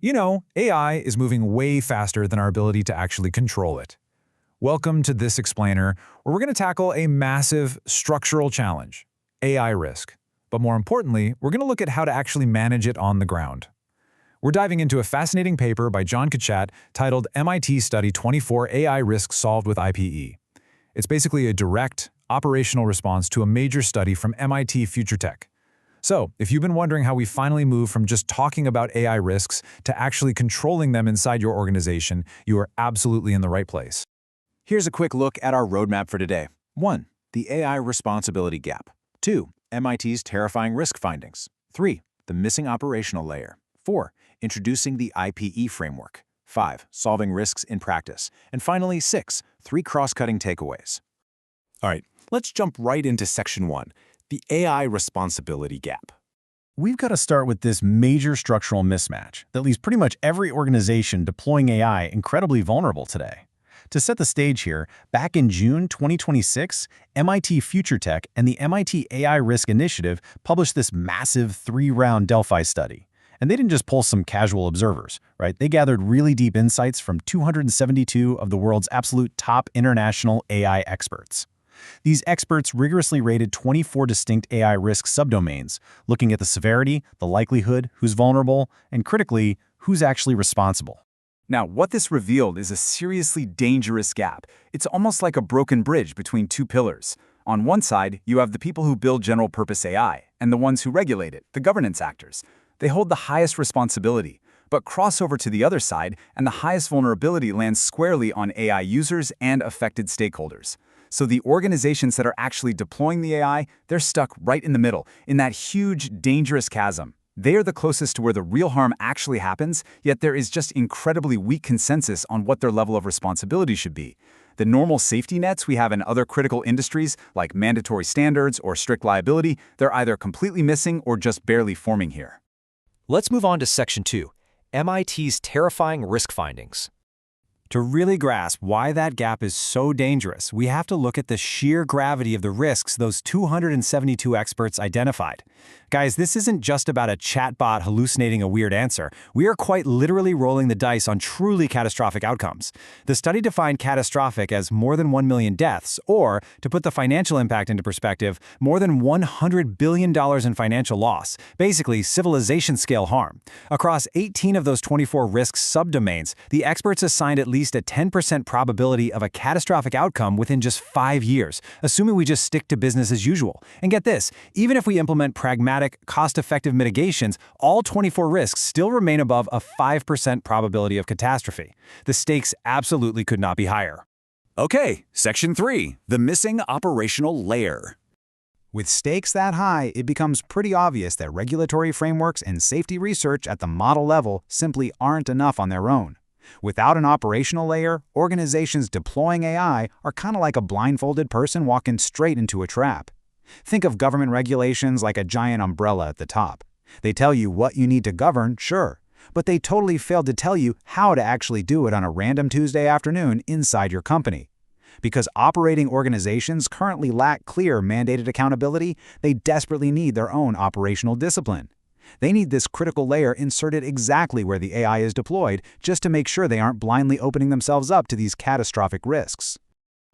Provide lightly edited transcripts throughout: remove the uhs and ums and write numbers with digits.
AI is moving way faster than our ability to actually control it. Welcome to this explainer, where we're going to tackle a massive structural challenge, AI risk. But more importantly, we're going to look at how to actually manage it on the ground. We're diving into a fascinating paper by John Kachat titled MIT Study 24 AI Risks Solved with IPE. It's basically a direct, operational response to a major study from MIT FutureTech. So, if you've been wondering how we finally move from just talking about AI risks to actually controlling them inside your organization, you are absolutely in the right place. Here's a quick look at our roadmap for today. 1. The AI responsibility gap. 2. MIT's terrifying risk findings. 3. The missing operational layer. 4. Introducing the IPE framework. 5. Solving risks in practice. And finally, 6. 3 cross-cutting takeaways. All right, let's jump right into Section 1, the AI responsibility gap. We've got to start with this major structural mismatch that leaves pretty much every organization deploying AI incredibly vulnerable today. To set the stage here, back in June 2026, MIT FutureTech and the MIT AI Risk Initiative published this massive 3-round Delphi study. And they didn't just poll some casual observers, right? They gathered really deep insights from 272 of the world's absolute top international AI experts. These experts rigorously rated 24 distinct AI risk subdomains, looking at the severity, the likelihood, who's vulnerable, and critically, who's actually responsible. Now, what this revealed is a seriously dangerous gap. It's almost like a broken bridge between two pillars. On one side, you have the people who build general-purpose AI, and the ones who regulate it, the governance actors. They hold the highest responsibility. But cross over to the other side, and the highest vulnerability lands squarely on AI users and affected stakeholders. So the organizations that are actually deploying the AI, they're stuck right in the middle, in that huge, dangerous chasm. They are the closest to where the real harm actually happens, yet there is just incredibly weak consensus on what their level of responsibility should be. The normal safety nets we have in other critical industries, like mandatory standards or strict liability, they're either completely missing or just barely forming here. Let's move on to Section 2, MIT's terrifying risk findings. To really grasp why that gap is so dangerous, we have to look at the sheer gravity of the risks those 272 experts identified. Guys, this isn't just about a chatbot hallucinating a weird answer. We are quite literally rolling the dice on truly catastrophic outcomes. The study defined catastrophic as more than 1 million deaths, or, to put the financial impact into perspective, more than $100 billion in financial loss, basically civilization-scale harm. Across 18 of those 24 risk subdomains, the experts assigned at least a 10% probability of a catastrophic outcome within just 5 years, assuming we just stick to business as usual. And get this, even if we implement pragmatic, cost-effective mitigations, all 24 risks still remain above a 5% probability of catastrophe. The stakes absolutely could not be higher. Okay, Section 3, the missing operational layer. With stakes that high, it becomes pretty obvious that regulatory frameworks and safety research at the model level simply aren't enough on their own. Without an operational layer, organizations deploying AI are kind of like a blindfolded person walking straight into a trap. Think of government regulations like a giant umbrella at the top. They tell you what you need to govern, sure, but they totally failed to tell you how to actually do it on a random Tuesday afternoon inside your company. Because operating organizations currently lack clear mandated accountability, they desperately need their own operational discipline. They need this critical layer inserted exactly where the AI is deployed, just to make sure they aren't blindly opening themselves up to these catastrophic risks.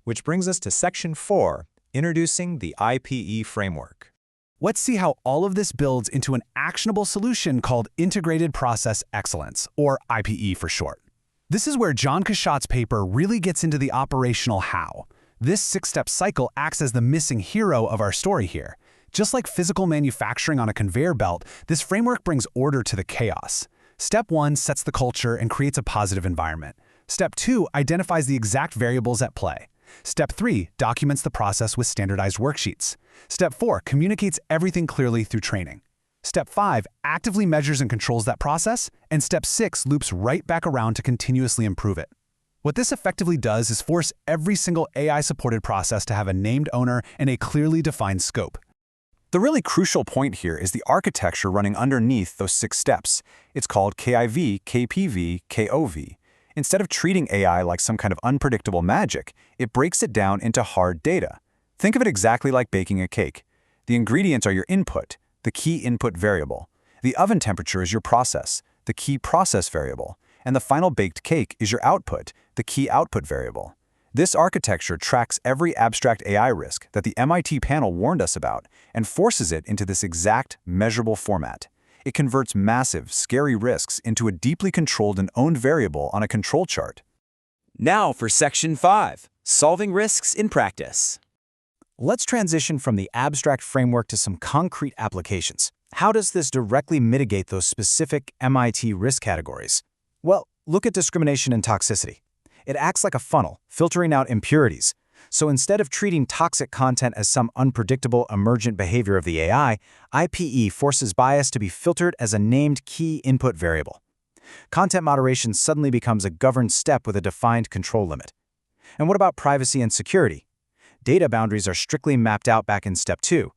Which brings us to Section 4, introducing the IPE framework. Let's see how all of this builds into an actionable solution called Integrated Process Excellence, or IPE for short. This is where John Kachat's paper really gets into the operational how. This 6-step cycle acts as the missing hero of our story here. Just like physical manufacturing on a conveyor belt, this framework brings order to the chaos. Step 1 sets the culture and creates a positive environment. Step 2 identifies the exact variables at play. Step 3 documents the process with standardized worksheets. Step 4 communicates everything clearly through training. Step 5 actively measures and controls that process, and Step 6 loops right back around to continuously improve it. What this effectively does is force every single AI-supported process to have a named owner and a clearly defined scope. The really crucial point here is the architecture running underneath those 6 steps. It's called KIV, KPV, KOV. Instead of treating AI like some kind of unpredictable magic, it breaks it down into hard data. Think of it exactly like baking a cake. The ingredients are your input, the key input variable. The oven temperature is your process. the key process variable, and the final baked cake is your output, the key output variable. This architecture tracks every abstract AI risk that the MIT panel warned us about and forces it into this exact, measurable format. It converts massive, scary risks into a deeply controlled and owned variable on a control chart. Now for Section 5, Solving Risks in Practice. Let's transition from the abstract framework to some concrete applications. How does this directly mitigate those specific MIT risk categories? Well, look at discrimination and toxicity. It acts like a funnel, filtering out impurities. So instead of treating toxic content as some unpredictable emergent behavior of the AI, IPE forces bias to be filtered as a named key input variable. Content moderation suddenly becomes a governed step with a defined control limit. And what about privacy and security? Data boundaries are strictly mapped out back in Step 2.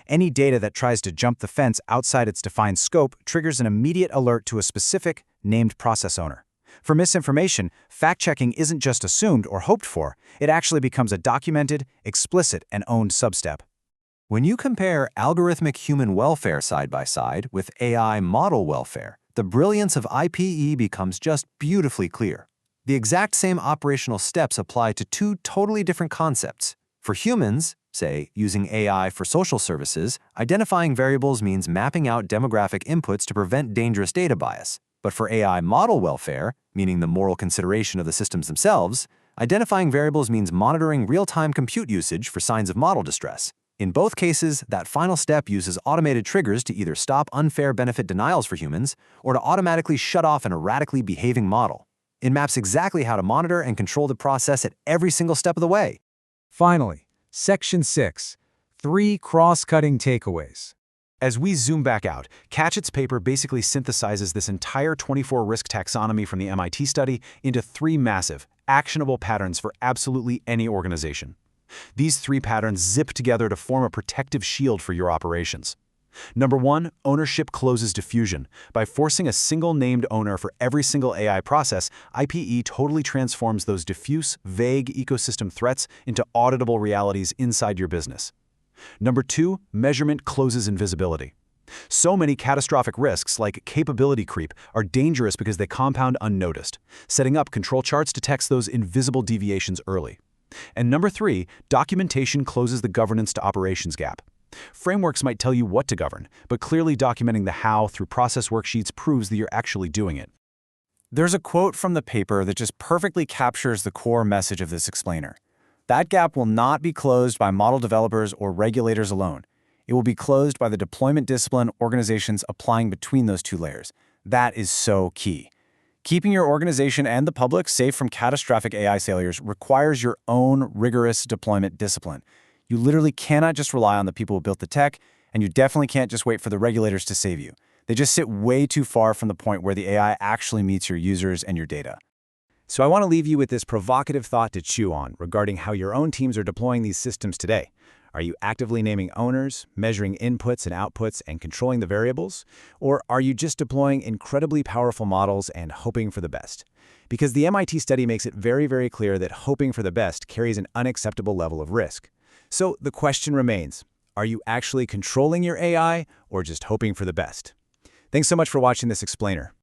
Any data that tries to jump the fence outside its defined scope triggers an immediate alert to a specific, named process owner. For misinformation, fact-checking isn't just assumed or hoped for, it actually becomes a documented, explicit, and owned substep. When you compare algorithmic human welfare side by side with AI model welfare, the brilliance of IPE becomes just beautifully clear. The exact same operational steps apply to two totally different concepts. For humans, say, using AI for social services, identifying variables means mapping out demographic inputs to prevent dangerous data bias. But for AI model welfare, meaning the moral consideration of the systems themselves, identifying variables means monitoring real-time compute usage for signs of model distress. In both cases, that final step uses automated triggers to either stop unfair benefit denials for humans or to automatically shut off an erratically behaving model. It maps exactly how to monitor and control the process at every single step of the way. Finally, Section 6, 3 cross-cutting takeaways. As we zoom back out, Katchett's paper basically synthesizes this entire 24-risk taxonomy from the MIT study into 3 massive, actionable patterns for absolutely any organization. These 3 patterns zip together to form a protective shield for your operations. Number 1, ownership closes diffusion. By forcing a single named owner for every single AI process, IPE totally transforms those diffuse, vague ecosystem threats into auditable realities inside your business. Number 2, measurement closes invisibility. So many catastrophic risks, like capability creep, are dangerous because they compound unnoticed. Setting up control charts detects those invisible deviations early. And number 3, documentation closes the governance to operations gap. Frameworks might tell you what to govern, but clearly documenting the how through process worksheets proves that you're actually doing it. There's a quote from the paper that just perfectly captures the core message of this explainer. That gap will not be closed by model developers or regulators alone. It will be closed by the deployment discipline organizations applying between those 2 layers. That is so key. Keeping your organization and the public safe from catastrophic AI failures requires your own rigorous deployment discipline. You literally cannot just rely on the people who built the tech, and you definitely can't just wait for the regulators to save you. They just sit way too far from the point where the AI actually meets your users and your data. So I want to leave you with this provocative thought to chew on regarding how your own teams are deploying these systems today. Are you actively naming owners, measuring inputs and outputs, and controlling the variables? Or are you just deploying incredibly powerful models and hoping for the best? Because the MIT study makes it very, very clear that hoping for the best carries an unacceptable level of risk. So the question remains, are you actually controlling your AI or just hoping for the best? Thanks so much for watching this explainer.